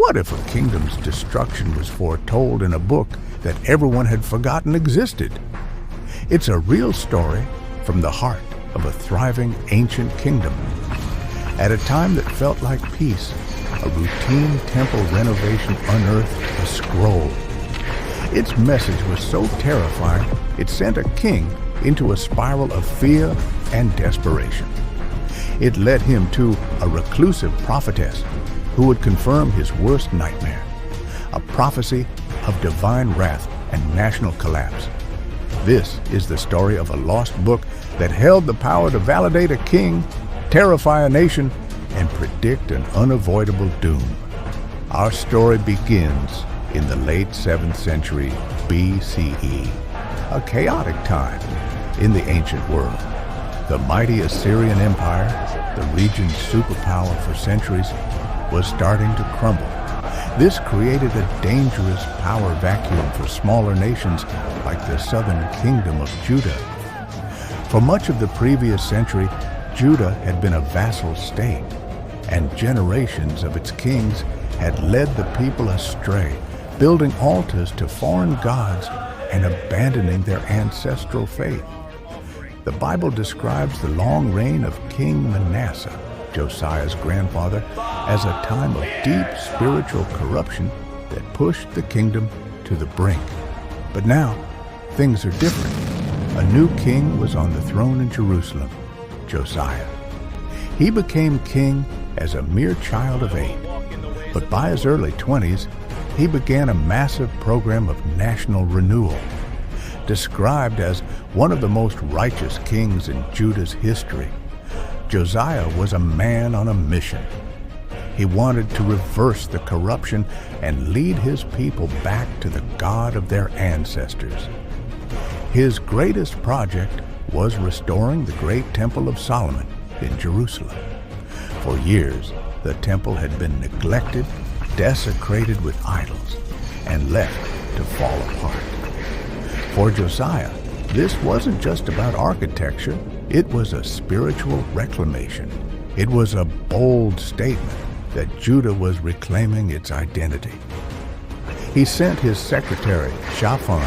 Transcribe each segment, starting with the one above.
What if a kingdom's destruction was foretold in a book that everyone had forgotten existed? It's a real story from the heart of a thriving ancient kingdom. At a time that felt like peace, a routine temple renovation unearthed a scroll. Its message was so terrifying, it sent a king into a spiral of fear and desperation. It led him to a reclusive prophetess who would confirm his worst nightmare, a prophecy of divine wrath and national collapse. This is the story of a lost book that held the power to validate a king, terrify a nation, and predict an unavoidable doom. Our story begins in the late 7th century BCE, a chaotic time in the ancient world. The mighty Assyrian Empire, the region's superpower for centuries, was starting to crumble. This created a dangerous power vacuum for smaller nations like the southern kingdom of Judah. For much of the previous century, Judah had been a vassal state, and generations of its kings had led the people astray, building altars to foreign gods and abandoning their ancestral faith. The Bible describes the long reign of King Manasseh, Josiah's grandfather, as a time of deep spiritual corruption that pushed the kingdom to the brink. But now, things are different. A new king was on the throne in Jerusalem, Josiah. He became king as a mere child of 8, but by his early 20s, he began a massive program of national renewal. Described as one of the most righteous kings in Judah's history, Josiah was a man on a mission. He wanted to reverse the corruption and lead his people back to the God of their ancestors. His greatest project was restoring the great Temple of Solomon in Jerusalem. For years, the temple had been neglected, desecrated with idols, and left to fall apart. For Josiah, this wasn't just about architecture, it was a spiritual reclamation. It was a bold statement that Judah was reclaiming its identity. He sent his secretary, Shaphan,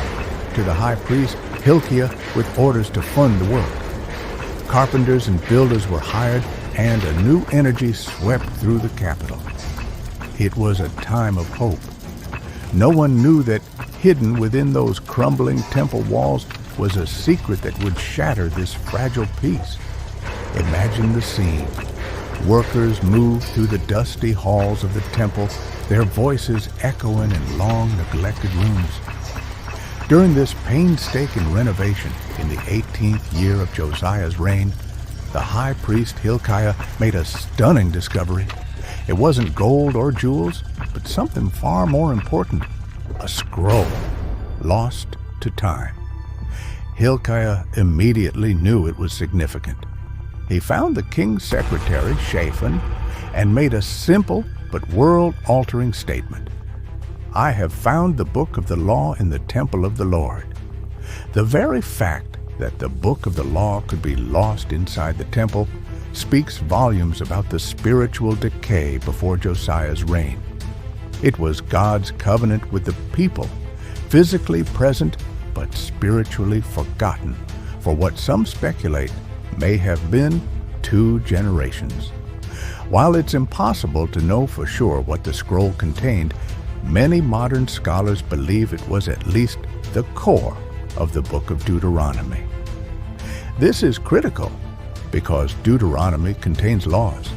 to the high priest, Hilkiah, with orders to fund the work. Carpenters and builders were hired, and a new energy swept through the capital. It was a time of hope. No one knew that hidden within those crumbling temple walls was a secret that would shatter this fragile peace. Imagine the scene. Workers moved through the dusty halls of the temple, their voices echoing in long neglected rooms. During this painstaking renovation in the 18th year of Josiah's reign, the high priest Hilkiah made a stunning discovery. It wasn't gold or jewels, but something far more important, a scroll lost to time. Hilkiah immediately knew it was significant. He found the king's secretary, Shaphan, and made a simple but world-altering statement. "I have found the book of the law in the temple of the Lord." The very fact that the book of the law could be lost inside the temple speaks volumes about the spiritual decay before Josiah's reign. It was God's covenant with the people, physically present but spiritually forgotten for what some speculate may have been 2 generations. While it's impossible to know for sure what the scroll contained, many modern scholars believe it was at least the core of the book of Deuteronomy. This is critical because Deuteronomy contains laws,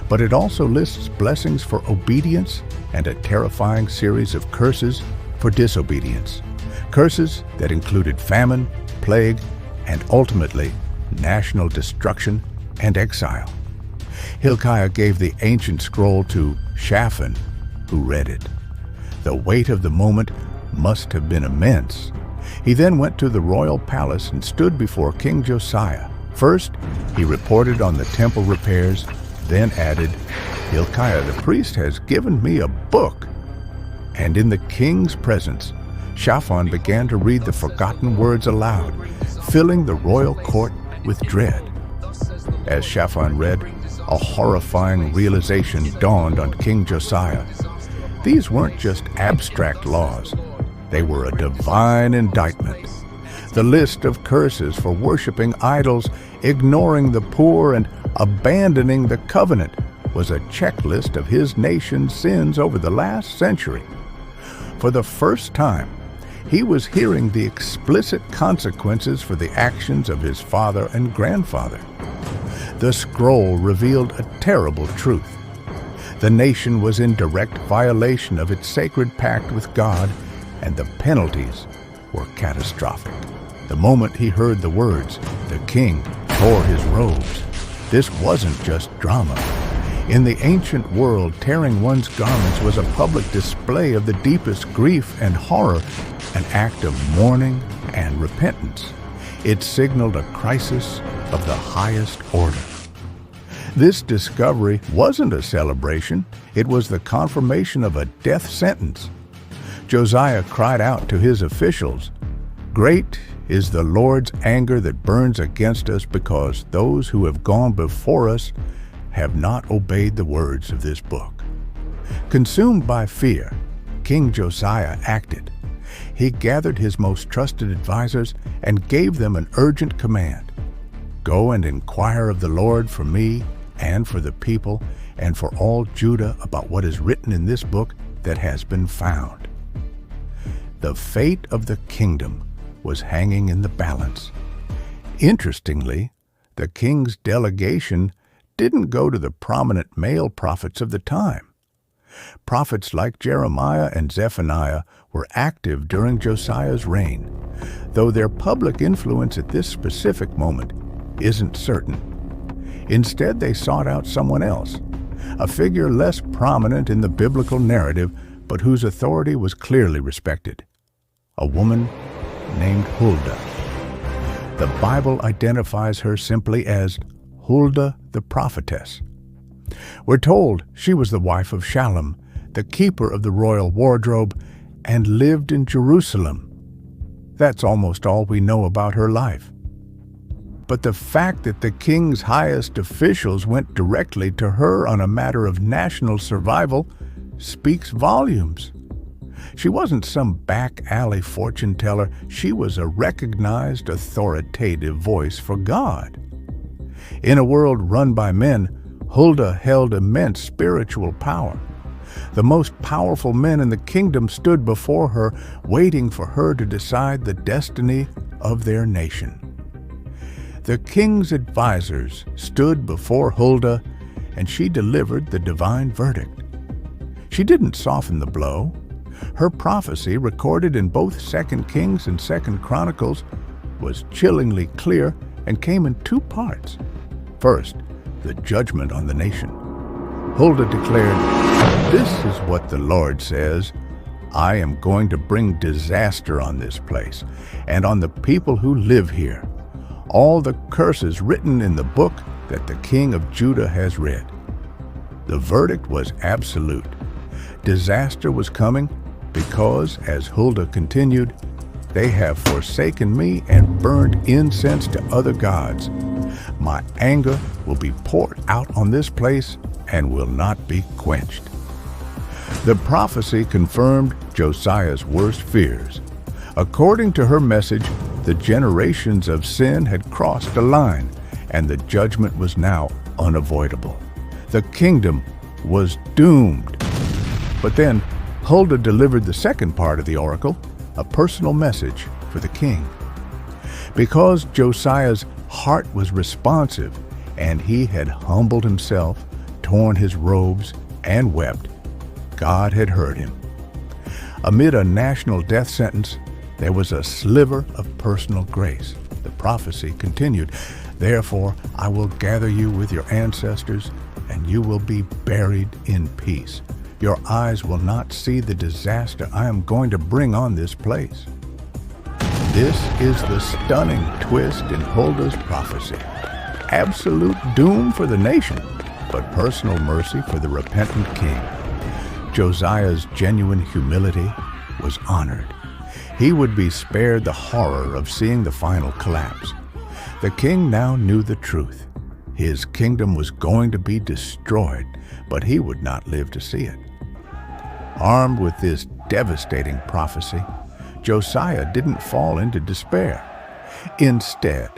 but it also lists blessings for obedience and a terrifying series of curses for disobedience. Curses that included famine, plague, and ultimately national destruction and exile. Hilkiah gave the ancient scroll to Shaphan, who read it. The weight of the moment must have been immense. He then went to the royal palace and stood before King Josiah. First, he reported on the temple repairs, then added, "Hilkiah the priest has given me a book." And in the king's presence, Shaphan began to read the forgotten words aloud, filling the royal court with dread. As Shaphan read, a horrifying realization dawned on King Josiah. these weren't just abstract laws. They were a divine indictment. The list of curses for worshiping idols, ignoring the poor, and abandoning the covenant was a checklist of his nation's sins over the last century. For the first time, he was hearing the explicit consequences for the actions of his father and grandfather. The scroll revealed a terrible truth. The nation was in direct violation of its sacred pact with God, and the penalties were catastrophic. The moment he heard the words, the king tore his robes. This wasn't just drama. In the ancient world, tearing one's garments was a public display of the deepest grief and horror, an act of mourning and repentance. It signaled a crisis of the highest order. This discovery wasn't a celebration, it was the confirmation of a death sentence. Josiah cried out to his officials, "Great is the Lord's anger that burns against us, because those who have gone before us have not obeyed the words of this book." Consumed by fear, King Josiah acted. He gathered his most trusted advisors and gave them an urgent command. "Go and inquire of the Lord for me and for the people and for all Judah about what is written in this book that has been found." The fate of the kingdom was hanging in the balance. Interestingly, the king's delegation didn't go to the prominent male prophets of the time. Prophets like Jeremiah and Zephaniah were active during Josiah's reign, though their public influence at this specific moment isn't certain. Instead, they sought out someone else, a figure less prominent in the biblical narrative, but whose authority was clearly respected. A woman named Huldah. The Bible identifies her simply as Huldah the prophetess. We're told she was the wife of Shallum, the keeper of the royal wardrobe, and lived in Jerusalem. That's almost all we know about her life. But the fact that the king's highest officials went directly to her on a matter of national survival speaks volumes. She wasn't some back-alley fortune teller. She was a recognized, authoritative voice for God. In a world run by men, Huldah held immense spiritual power. The most powerful men in the kingdom stood before her, waiting for her to decide the destiny of their nation. The king's advisors stood before Huldah, and she delivered the divine verdict. She didn't soften the blow. Her prophecy, recorded in both 2 Kings and 2 Chronicles, was chillingly clear and came in two parts. First, the judgment on the nation. Huldah declared, "This is what the Lord says. I am going to bring disaster on this place and on the people who live here. All the curses written in the book that the king of Judah has read." The verdict was absolute. Disaster was coming because, as Huldah continued, "They have forsaken me and burned incense to other gods. My anger will be poured out on this place and will not be quenched." The prophecy confirmed Josiah's worst fears. According to her message, the generations of sin had crossed a line, and the judgment was now unavoidable. The kingdom was doomed. But then, Huldah delivered the second part of the oracle, a personal message for the king. Because Josiah's heart was responsive, and he had humbled himself, torn his robes, and wept, God had heard him. Amid a national death sentence, there was a sliver of personal grace. The prophecy continued, "Therefore I will gather you with your ancestors, and you will be buried in peace. Your eyes will not see the disaster I am going to bring on this place." This is the stunning twist in Huldah's prophecy. Absolute doom for the nation, but personal mercy for the repentant king. Josiah's genuine humility was honored. He would be spared the horror of seeing the final collapse. The king now knew the truth. His kingdom was going to be destroyed, but he would not live to see it. Armed with this devastating prophecy, Josiah didn't fall into despair. Instead,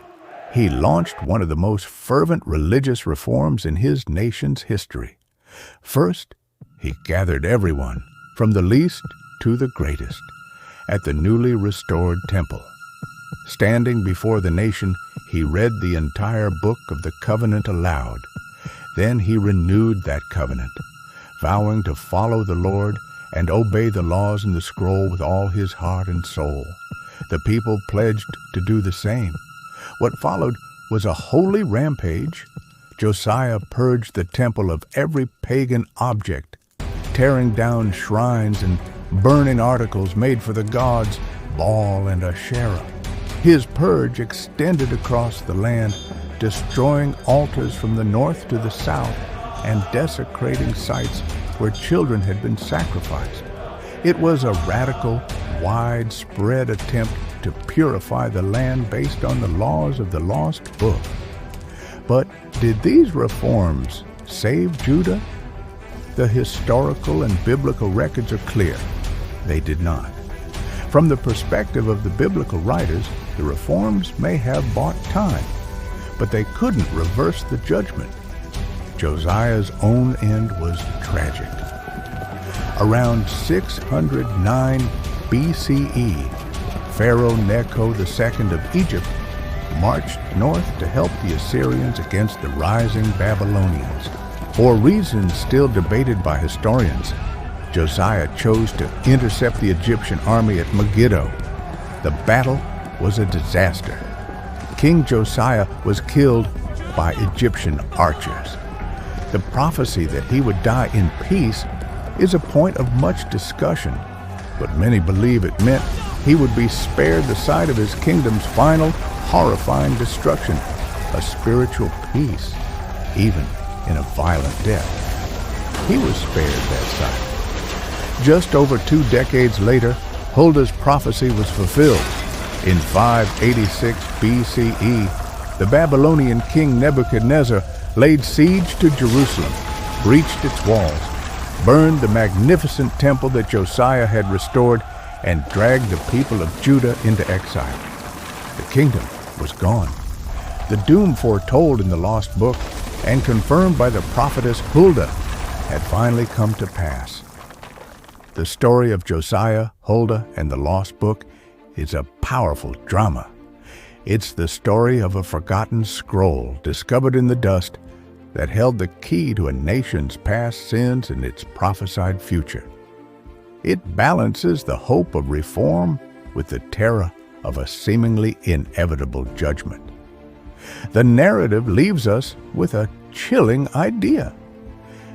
he launched one of the most fervent religious reforms in his nation's history. First, he gathered everyone, from the least to the greatest, at the newly restored temple. Standing before the nation, he read the entire book of the covenant aloud. Then he renewed that covenant, vowing to follow the Lord and obey the laws in the scroll with all his heart and soul. The people pledged to do the same. What followed was a holy rampage. Josiah purged the temple of every pagan object, tearing down shrines and burning articles made for the gods Baal and Asherah. His purge extended across the land, destroying altars from the north to the south and desecrating sites where children had been sacrificed. It was a radical, widespread attempt to purify the land based on the laws of the lost book. But did these reforms save Judah? The historical and biblical records are clear. They did not. From the perspective of the biblical writers, the reforms may have bought time, but they couldn't reverse the judgment. Josiah's own end was tragic. Around 609 BCE, Pharaoh Necho II of Egypt marched north to help the Assyrians against the rising Babylonians. For reasons still debated by historians, Josiah chose to intercept the Egyptian army at Megiddo. The battle was a disaster. King Josiah was killed by Egyptian archers. The prophecy that he would die in peace is a point of much discussion, but many believe it meant he would be spared the sight of his kingdom's final, horrifying destruction, a spiritual peace, even in a violent death. He was spared that sight. Just over 2 decades later, Huldah's prophecy was fulfilled. In 586 BCE, the Babylonian king Nebuchadnezzar laid siege to Jerusalem, breached its walls, burned the magnificent temple that Josiah had restored, and dragged the people of Judah into exile. The kingdom was gone. The doom foretold in the lost book and confirmed by the prophetess Huldah had finally come to pass. The story of Josiah, Huldah, and the lost book is a powerful drama. It's the story of a forgotten scroll discovered in the dust that held the key to a nation's past sins and its prophesied future. It balances the hope of reform with the terror of a seemingly inevitable judgment. The narrative leaves us with a chilling idea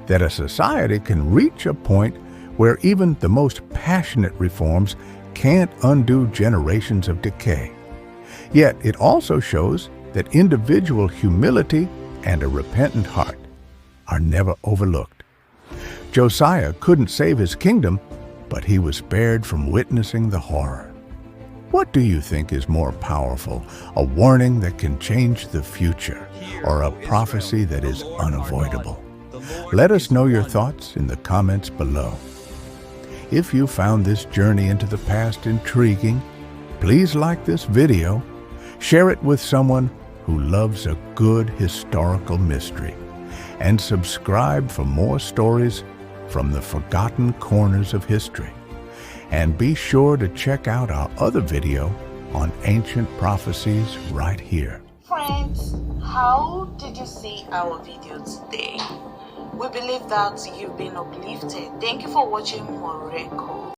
that a society can reach a point where even the most passionate reforms can't undo generations of decay. Yet it also shows that individual humility and a repentant heart are never overlooked. Josiah couldn't save his kingdom, but he was spared from witnessing the horror. What do you think is more powerful, a warning that can change the future, or a prophecy that is unavoidable? Let us know your thoughts in the comments below. If you found this journey into the past intriguing, please like this video, share it with someone who loves a good historical mystery, and subscribe for more stories from the forgotten corners of history. And be sure to check out our other video on ancient prophecies right here. Friends, how did you see our video today? We believe that you've been uplifted. Thank you for watching more record.